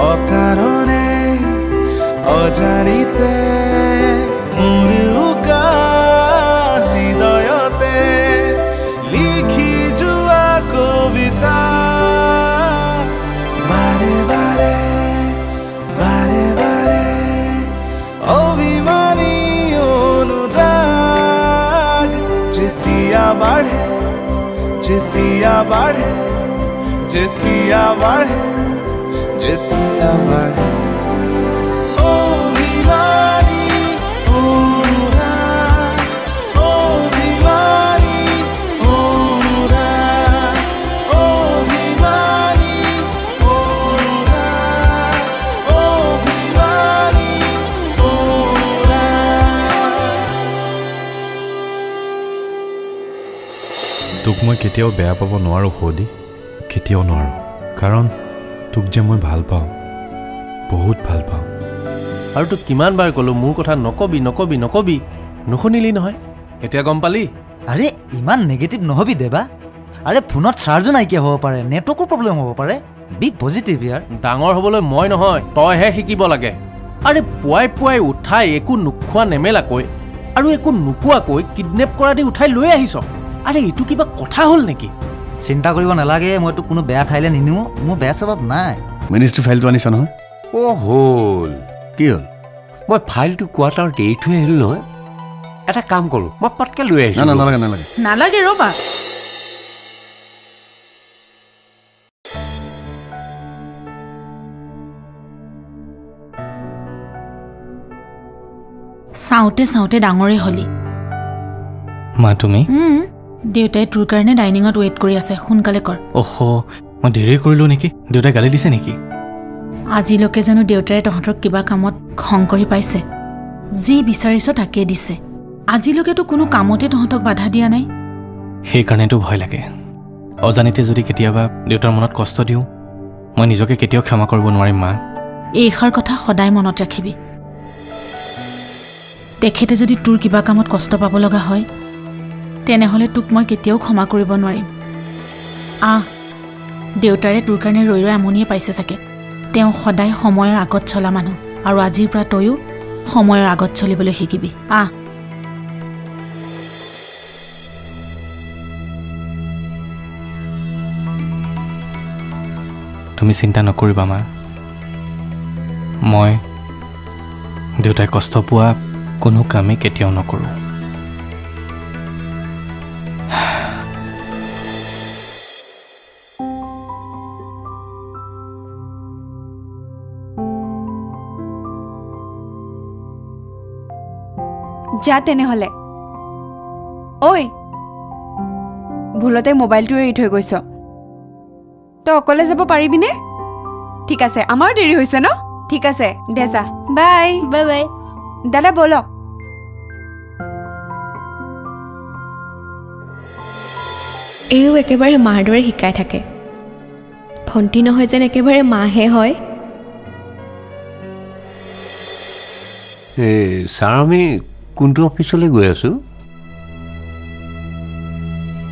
অকাৰণে অজানিতে মোৰ উকা হৃদয়তে লিখি যোৱা কবিতা বাৰে বাৰে বাৰে বাৰে অভিমানী অনুৰাগ যেতিয়া বাঢ়ে যেতিয়া বাঢ়ে যেতিয়া বাঢ়ে যেতিয়া বাঢ়ে অভিমানী অনুৰাগ অভিমানী অনুৰাগ অভিমানী অনুৰাগ অভিমানী অনুৰাগ তোক মই কেতিয়াও বেয়া পাব নোৱাৰো সৌদি কেতিয়াও নোৱাৰো কাৰণ তোক যে মই ভাল পাওঁ বহুত ভাল পাওঁ আৰু তোক কিমান বাৰ ক'লো মোৰ কথা নকবি নকবি নকবি নুশুনিলি নহয় এতিয়া গম পালি আৰে ইমান নেগেটিভ নহবি দেবা আৰে ফোনত চাৰ্জো নাইকিয়া হ'ব পাৰে নেটৱৰ্কৰ প্ৰব্লেম হ'ব পাৰে বি পজিটিভ ইয়াৰ ডাঙৰ হ'বলৈ মই নহয় তইহে শিকিব লাগে আৰে পুৱাই পুৱাই উঠাই একো নোখোৱা নেমেলাকৈ আৰু একো নোপোৱাকৈ কিডনেপ কৰা দি উঠাই লৈ আহিছ আৰে এইটো কিবা কথা হ'ল নেকি চিন্তা কৰিব নালাগে মই তোক কোনো বেয়া ঠাইলৈ নিনিও মোৰ বেয়া স্বভাৱ নাই মিনিষ্ট্ৰী ফাইলটো আনিছ নহয় হ'ল কি হ'ল মই ফাইলটো কোৱাৰ্টাৰত এৰি থৈ আহিলোঁ নহয় এটা কাম কৰোঁ মই পটকৈ লৈ আহিছোঁ নালাগে নালাগে নালাগে ৰ'বা চাওঁতে চাওঁতে ডাঙৰে হলি মা তুমি দেউতাই তোৰ কাৰণে ডাইনিঙত ৱেইট কৰি আছে সোনকালে কৰ অহ মই দেৰি কৰিলোঁ নেকি দেউতাই গালি দিছে নেকি আজিলৈকে জানো দেউতাৰে তহঁতক কিবা কামত খং কৰি পাইছে যি বিচাৰিছ তাকে দিছে আজিলৈকেতো কোনো কামতে তহঁতক বাধা দিয়া নাই সেইকাৰণেতো ভয় লাগে অজানিতে যদি কেতিয়াবা দেউতাৰ মনত কষ্ট দিওঁ মই নিজকে কেতিয়াও ক্ষমা কৰিব নোৱাৰিম মা এইষাৰ কথা সদায় মনত ৰাখিবি তেখেতে যদি তোৰ কিবা কামত কষ্ট পাব লগা হয় তেনেহ'লে তোক মই কেতিয়াও ক্ষমা কৰিব নোৱাৰিম দেউতাৰে তোৰ কাৰণে ৰৈ ৰৈ আমনিয়ে পাইছে চাগে তেওঁ সদায় সময়ৰ আগত চলা মানুহ আৰু আজিৰ পৰা তয়ো সময়ৰ আগত চলিবলৈ শিকিবি তুমি চিন্তা নকৰিবা মা মই দেউতাই কষ্ট পোৱা কোনো কামেই কেতিয়াও নকৰোঁ যা তেনেহ'লে ঐ ভুলতে মোবাইলটো এৰি থৈ গৈছ তই অকলে যাব পাৰিবিনে ঠিক আছে আমাৰ দেৰি হৈছে ন ঠিক আছে দে যা বাই বাই বাই দাদা বলক এইও একেবাৰে মাৰ দৰে শিকাই থাকে ভণ্টি নহয় যেন একেবাৰে মাহে হয় ছাৰ আমি কোনটো অফিচলৈ গৈ আছোঁ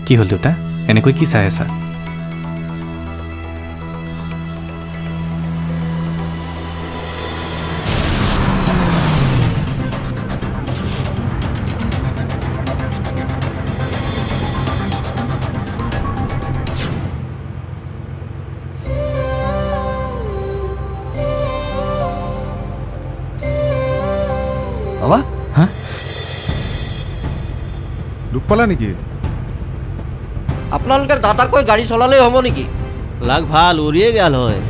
কি হ'ল দেউতা এনেকৈ কি চাই আছা বাবা হা দুখ পালা নেকি আপোনালোকে দাদাকৈ গাড়ী চলালেই হ'ব নেকি লাগ ভাল উৰিয়ে গেল হয়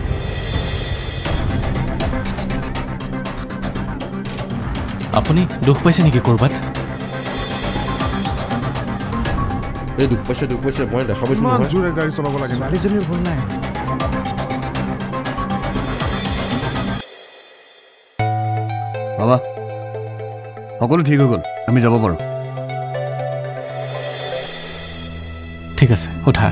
আপুনি দুখ পাইছে নেকি ক'ৰবাত এই দুখ পাইছে মই দেখা পাইছোঁ নহয় জোৰে গাড়ী চলাব লাগে ছোৱালীজনীৰ ভুল নাই বাবা সকলো ঠিক হৈ গ'ল আমি যাব পাৰোঁ ঠিক আছে উঠা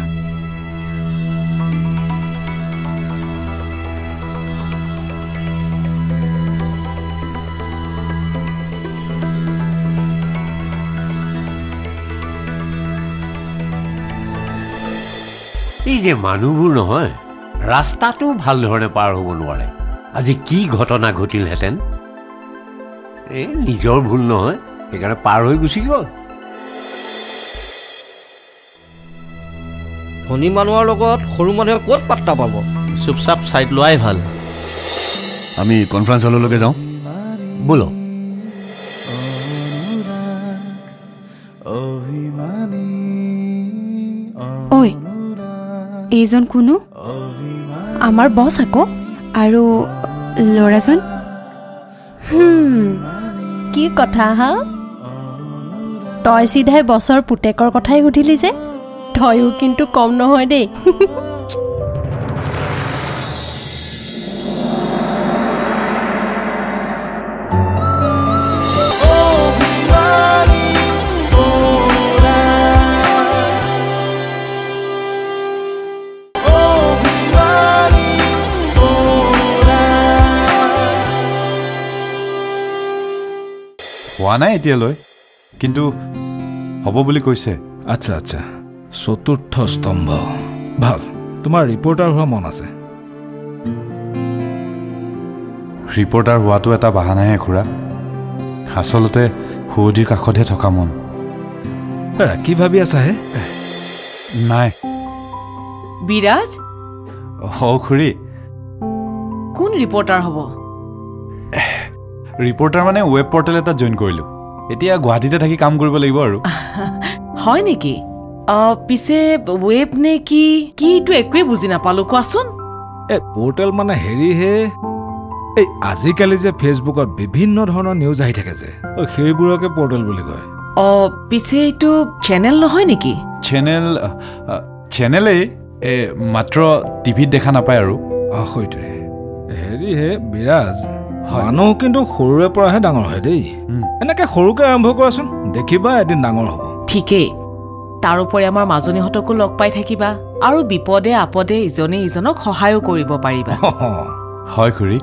এই যে মানুহবোৰ নহয় ৰাস্তাটো ভাল ধৰণে পাৰ হ'ব নোৱাৰে আজি কি ঘটনা ঘটিলহেঁতেন এই নিজৰ ভুল নহয় সেইকাৰণে পাৰ হৈ গুচি গ'ল ধনী মানুহৰ লগত সৰু মানুহে ক'ত পাত্তা পাব চুপচাপ চাইড লোৱাই ভাল আমি কনফাৰেন্স হললৈকে যাওঁ বলো ঐ এইজন কোনো আমাৰ বছ আকৌ আৰু ল'ৰাজন কি কথা হা তই চিধাই বছৰ পুতেকৰ কথাই সুধিলি যে তয়ো কিন্তু কম নহয় দেই হোৱা নাই এতিয়ালৈ কিন্তু হ'ব বুলি কৈছে আচ্ছা আচ্ছা চতুৰ্থ স্তম্ভ ভাল তোমাৰ ৰিপৰ্টাৰ হোৱা মন আছে ৰিপৰ্টাৰ হোৱাটো এটা বাহানাহে খুৰা আচলতে সুধিৰ কাষতহে থকা মন কি ভাবি আছা হে নাই বিৰাজ খুৰী কোন ৰিপৰ্টাৰ হ'ব ৰিপৰ্টাৰ মানে ৱেব পৰ্টেল এটা জইন কৰিলোঁ এতিয়া গুৱাহাটীতে থাকি কাম কৰিব লাগিব আৰু হয় নেকি পিছে ৱেব নে কি কিটো একোৱে বুজি নাপালো কোৱাচোন পৰ্টেল মানে হেৰিহে এই আজিকালি যে ফেচবুকত বিভিন্ন ধৰণৰ নিউজ আহি থাকে যে সেইবোৰকে পৰ্টেল বুলি কয় পিছে এইটো চেনেল নহয় নেকি চেনেলেই মাত্ৰ টিভিত দেখা নাপায় আৰু সেইটোৱে হেৰিহে বিৰাজ মানুহ কিন্তু সৰুৰে পৰাহে ডাঙৰ হয় দেই এনেকে সৰুকে আৰম্ভ কৰাচোন দেখিবা এদিন ডাঙৰ হ'ব ঠিকেই তাৰোপৰি আমাৰ মাজনীহঁতকো লগ পাই থাকিবা আৰু বিপদে আপদে ইজনে ইজনক সহায়ো কৰিব পাৰিবা হয় খুৰী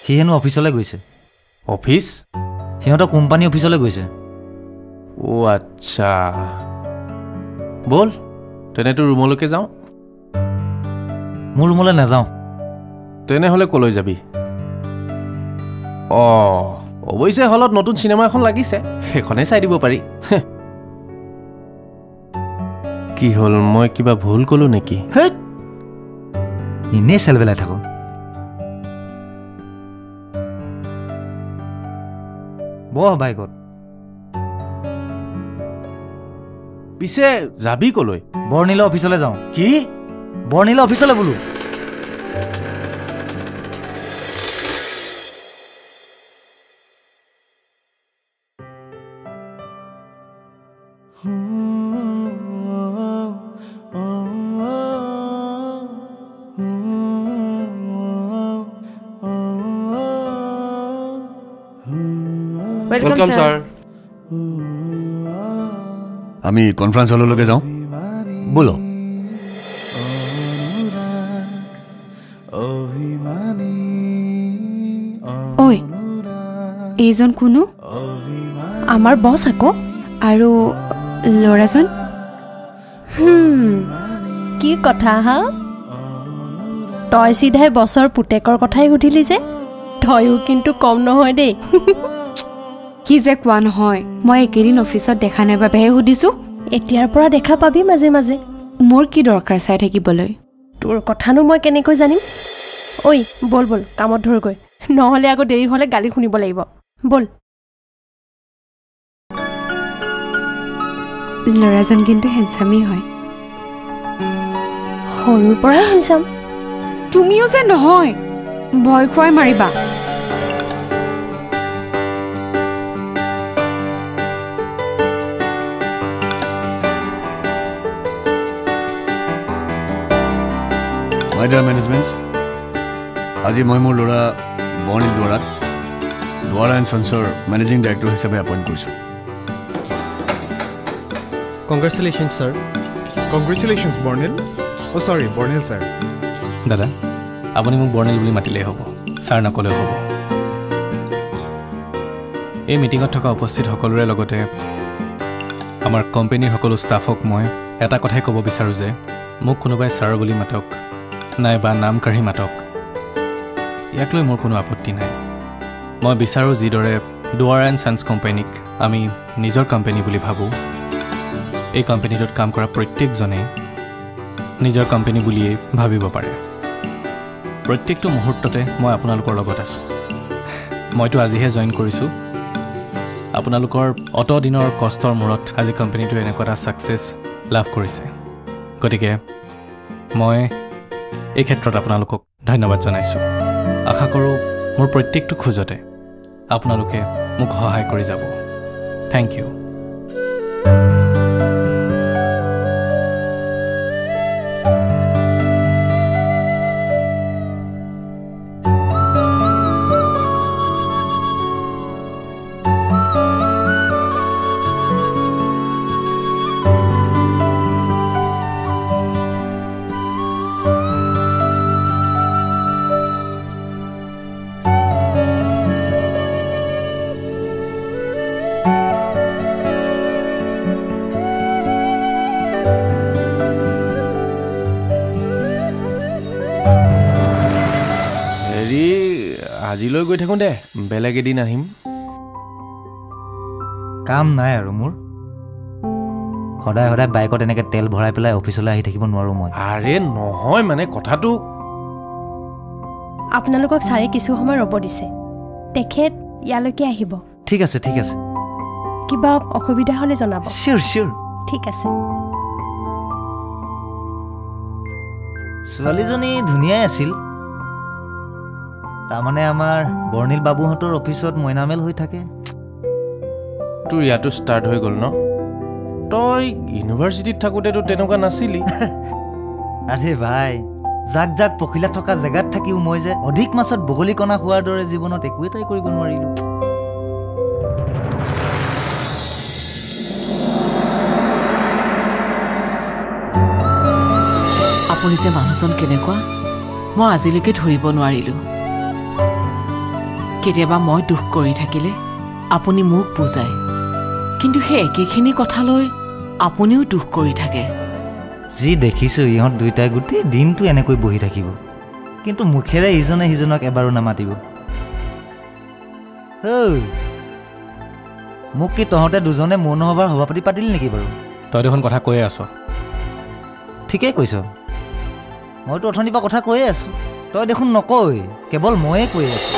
সি হেনো অফিচলৈ গৈছে অফিচ সিহঁতৰ কোম্পানী অফিচলৈ গৈছে আচ্ছা বল তেনেতো ৰুমলৈকে যাওঁ মোৰ ৰুমলৈ নাযাওঁ তেনেহ'লে কলৈ যাবি অৱশ্যে হলত নতুন চিনেমা এখন লাগিছে সেইখনেই চাই দিব পাৰি কি হ'ল মই কিবা ভুল ক'লো নেকি এনেই চেল বেলাই থাকোঁ বহ বাইকত পিছে যাবি কলৈ বৰ্ণিলা অফিচলৈ যাওঁ কি বৰ্ণিলা অফিচলৈ বোলো वेलकम सर আমি কনফাৰেন্স হললৈকে যাওঁ বলো ঐ এইজন কোনো আমাৰ বছ আকৌ আৰু ল'ৰাজন কি কথা হা তই চিধাই বছৰ পুতেকৰ কথাই সুধিলি যে তয়ো কিন্তু কম নহয় দেই কি যে কোৱা নহয় মই একেদিন অফিচত দেখা নাই বাবেহে সুধিছোঁ এতিয়াৰ পৰা দেখা পাবি মাজে মাজে মোৰ কি দৰকাৰ চাই থাকিবলৈ তোৰ কথানো মই কেনেকৈ জানিম ঐ বল বল কামত ধৰগৈ নহ'লে আকৌ দেৰি হ'লে গালি শুনিব লাগিব বল ল'ৰাজন কিন্তু হেণ্ডচামেই হয় সৰুৰ পৰাই হেণ্ডচাম তুমিও যে নহয় ভয় খুৱাই মাৰিবা My dear management, আজি মই মোৰ ল'ৰা বৰ্ণিল দুৱাৰাক দুৱাৰা এণ্ড সন্সৰ মেনেজিং ডাইৰেক্টৰ হিচাপে এপইণ্ট কৰিছোঁ কংগ্ৰেচুলেশ্যন ছাৰ কংগ্ৰেচুলেশ্যনছ বৰ্ণিল অ' চৰি বৰ্ণিল ছাৰ দাদা আপুনি মোক বৰ্ণিল বুলি মাতিলেই হ'ব ছাৰ নকলেও হ'ব এই মিটিঙত থকা উপস্থিত সকলোৰে লগতে আমাৰ কোম্পানীৰ সকলো ষ্টাফক মই এটা কথাই ক'ব বিচাৰোঁ যে মোক কোনোবাই ছাৰ বুলি মাতক নাইবা নাম কাঢ়ি মাতক ইয়াক লৈ মোৰ কোনো আপত্তি নাই মই বিচাৰোঁ যিদৰে দুৱাৰ এণ্ড ছান্স কোম্পানীক আমি নিজৰ কোম্পানী বুলি ভাবোঁ এই কোম্পানীটোত কাম কৰা প্ৰত্যেকজনে নিজৰ কোম্পানী বুলিয়েই ভাবিব পাৰে প্ৰত্যেকটো মুহূৰ্ততে মই আপোনালোকৰ লগত আছোঁ মইতো আজিহে জইন কৰিছোঁ আপোনালোকৰ অত দিনৰ কষ্টৰ মূৰত আজি কোম্পানীটো এনেকুৱা এটা ছাকচেছ লাভ কৰিছে গতিকে মই এই ক্ষেত্ৰত আপোনালোকক ধন্যবাদ জনাইছোঁ আশা কৰোঁ মোৰ প্ৰত্যেকটো খোজতে আপোনালোকে মোক সহায় কৰি যাব থেংক ইউ আজিলৈ গৈ থাকোঁ দে বেলেগ এদিন আহিম কাম নাই আৰু মোৰ সদায় সদায় বাইকত এনেকৈ তেল ভৰাই পেলাই অফিচলৈ আহি থাকিব নোৱাৰোঁ মই আৰে নহয় মানে কথাটো আপোনালোকক ছাৰে কিছু সময় ৰ'ব দিছে তেখেত ইয়ালৈকে আহিব ঠিক আছে ঠিক আছে কিবা অসুবিধা হ'লে জনাব চিয়'ৰ চিয়'ৰ ঠিক আছে ছোৱালীজনী ধুনীয়াই আছিল তাৰমানে আমাৰ বৰ্ণিল বাবুহঁতৰ অফিচত মইনামেল হৈ থাকে তোৰ ইয়াতো ষ্টাৰ্ট হৈ গ'ল ন তই ইউনিভাৰ্চিটিত থাকোঁতেতো তেনেকুৱা নাছিলি আৰে ভাই জাক জাক পখিলা থকা জেগাত থাকিও মই যে অধিক মাছত বগলী কণা খোৱাৰ দৰে জীৱনত একো এটাই কৰিব নোৱাৰিলোঁ আপুনি যে মানুহজন কেনেকুৱা মই আজিলৈকে ধৰিব নোৱাৰিলোঁ কেতিয়াবা মই দুখ কৰি থাকিলে আপুনি মোক বুজায় কিন্তু সেই একেখিনি কথালৈ আপুনিও দুখ কৰি থাকে যি দেখিছোঁ ইহঁত দুয়োটাই গোটেই দিনটো এনেকৈ বহি থাকিব কিন্তু মুখেৰে ইজনে সিজনক এবাৰো নামাতিব মোক কি তহঁতে দুজনে মনোসভাৰ সভাপতি পাতিলি নেকি বাৰু তই দেখোন কথা কৈয়ে আছ ঠিকেই কৈছ মইতো অথনিৰ পৰা কথা কৈয়ে আছোঁ তই দেখোন নকয় কেৱল ময়ে কৈ আছোঁ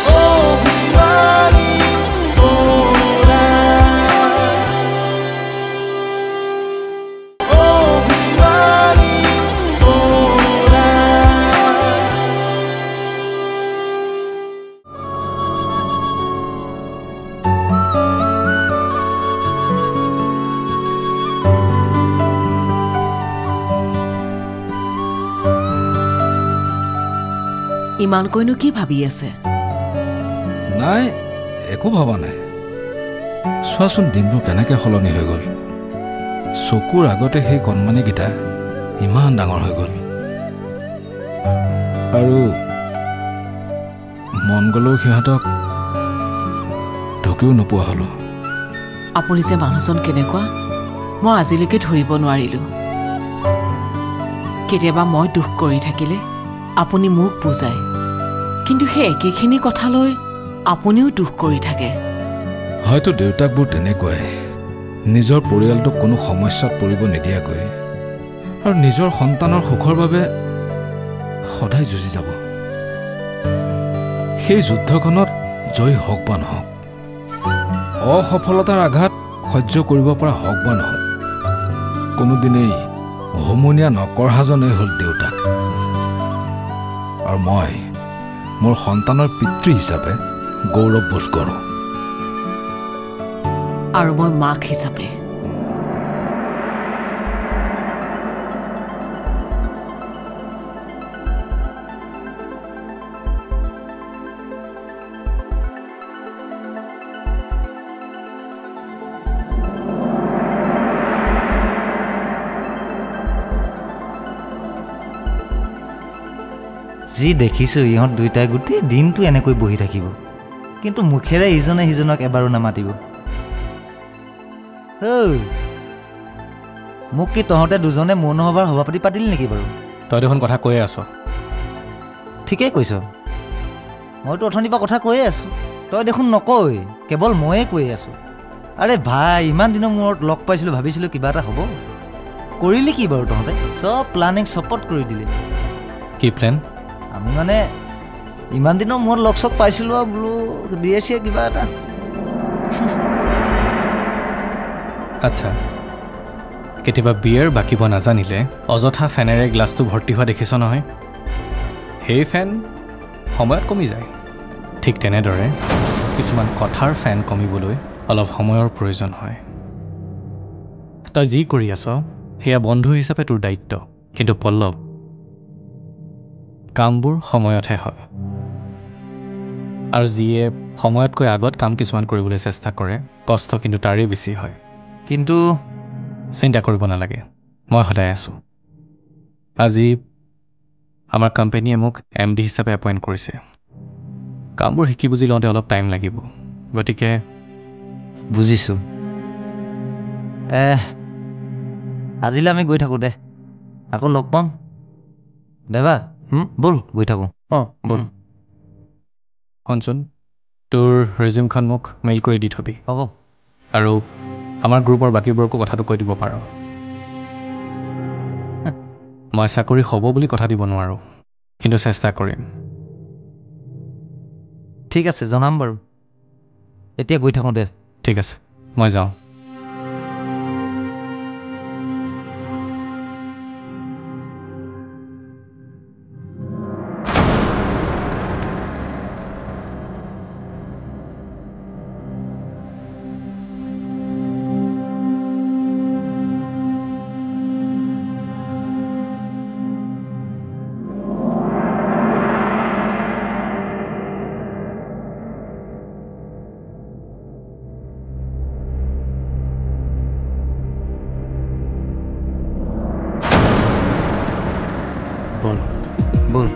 ইমানকৈনো কি ভাবি আছে নাই একো ভবা নাই চোৱাচোন দিনবোৰ কেনেকৈ সলনি হৈ গ'ল চকুৰ আগতে সেই কণমানিকেইটা ইমান ডাঙৰ হৈ গ'ল আৰু মন গ'লেও সিহঁতক ঢুকিও নোপোৱা হ'লোঁ আপুনি যে মানুহজন কেনেকুৱা মই আজিলৈকে ধৰিব নোৱাৰিলোঁ কেতিয়াবা মই দুখ কৰি থাকিলে আপুনি মোক বুজায় কিন্তু সেই একেখিনি কথালৈ আপুনিও দুখ কৰি থাকে হয়তো দেউতাকবোৰ তেনেকুৱাই নিজৰ পৰিয়ালটোক কোনো সমস্যাত পৰিব নিদিয়াকৈ আৰু নিজৰ সন্তানৰ সুখৰ বাবে সদায় যুঁজি যাব সেই যুদ্ধখনত জয়ী হওক বা নহওক অসফলতাৰ আঘাত সহ্য কৰিব পৰা হওক বা নহওক কোনোদিনেই হুমুনীয়া নকৰহাজনেই হ'ল দেউতাক আৰু মই মোৰ সন্তানৰ পিতৃ হিচাপে গৌৰৱ বোধ কৰোঁ আৰু মই মাক হিচাপে যি দেখিছোঁ ইহঁত দুয়োটাই গোটেই দিনটো এনেকৈ বহি থাকিব, কিন্তু মুখেৰে ইজনে সিজনক এবাৰো নামাতিব। মোক কি তহঁতে দুজনে মৌনসভাৰ সভাপতি পাতিলি নেকি বাৰু? তই দেখোন কথা কৈয়ে আছ। ঠিকেই কৈছ, মইতো অথনিৰ পৰা কথা কৈয়ে আছোঁ, তই দেখোন নকয়, কেৱল ময়ে কৈ আছোঁ। আৰে ভাই, ইমান দিনৰ মূৰত লগ পাইছিলোঁ, ভাবিছিলোঁ কিবা এটা হ'ব। কৰিলি কি বাৰু তহঁতে? চব প্লানিং চপত কৰি দিলি। কি প্লেন? আমি মানে ইমান দিনৰ মূৰত লগ চগ পাইছিলোঁ আৰু বোলো বিয়ে চিয়ে কিবা এটা। আচ্ছা, কেতিয়াবা বিয়েৰ বাকিব নাজানিলে অযথা ফেনেৰে গ্লাছটো ভৰ্তি হোৱা দেখিছ নহয়? সেই ফেন সময়ত কমি যায়। ঠিক তেনেদৰে কিছুমান কথাৰ ফেন কমিবলৈ অলপ সময়ৰ প্ৰয়োজন হয়। তই যি কৰি আছ সেয়া বন্ধু হিচাপে তোৰ দায়িত্ব, কিন্তু পল্লৱ, কামবোৰ সময়তহে হয়। আৰু যিয়ে সময়তকৈ আগত কাম কিছুমান কৰিবলৈ চেষ্টা কৰে, কষ্ট কিন্তু তাৰেই বেছি হয়। কিন্তু চিন্তা কৰিব নালাগে, মই সদায় আছোঁ। আজি আমাৰ কোম্পানীয়ে মোক MD হিচাপে এপইণ্ট কৰিছে। কামবোৰ শিকি বুজি লওঁতে অলপ টাইম লাগিব, গতিকে বুজিছোঁ। আজিলৈ আমি গৈ থাকোঁ দে, আকৌ লগ পাম। দেবা ব'ল গৈ থাকোঁ। ব'ল। শুনচোন, তোৰ ৰিজিউমখন মোক মেইল কৰি দি থবি। হ'ব। আৰু আমাৰ গ্ৰুপৰ বাকীবোৰকো কথাটো কৈ দিব পাৰ। মই চাকৰি হ'ব বুলি কথা দিব নোৱাৰোঁ, কিন্তু চেষ্টা কৰিম। ঠিক আছে, জনাম বাৰু। এতিয়া গৈ থাকোঁ দে। ঠিক আছে, মই যাওঁ। ব'ল।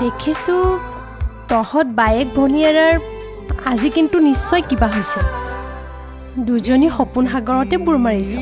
দেখিছোঁ তহঁত বায়েক ভনীয়েৰাৰ আজি কিন্তু নিশ্চয় কিবা হৈছে। দুজনী সপোন সাগৰতে বুৰ মাৰিছ।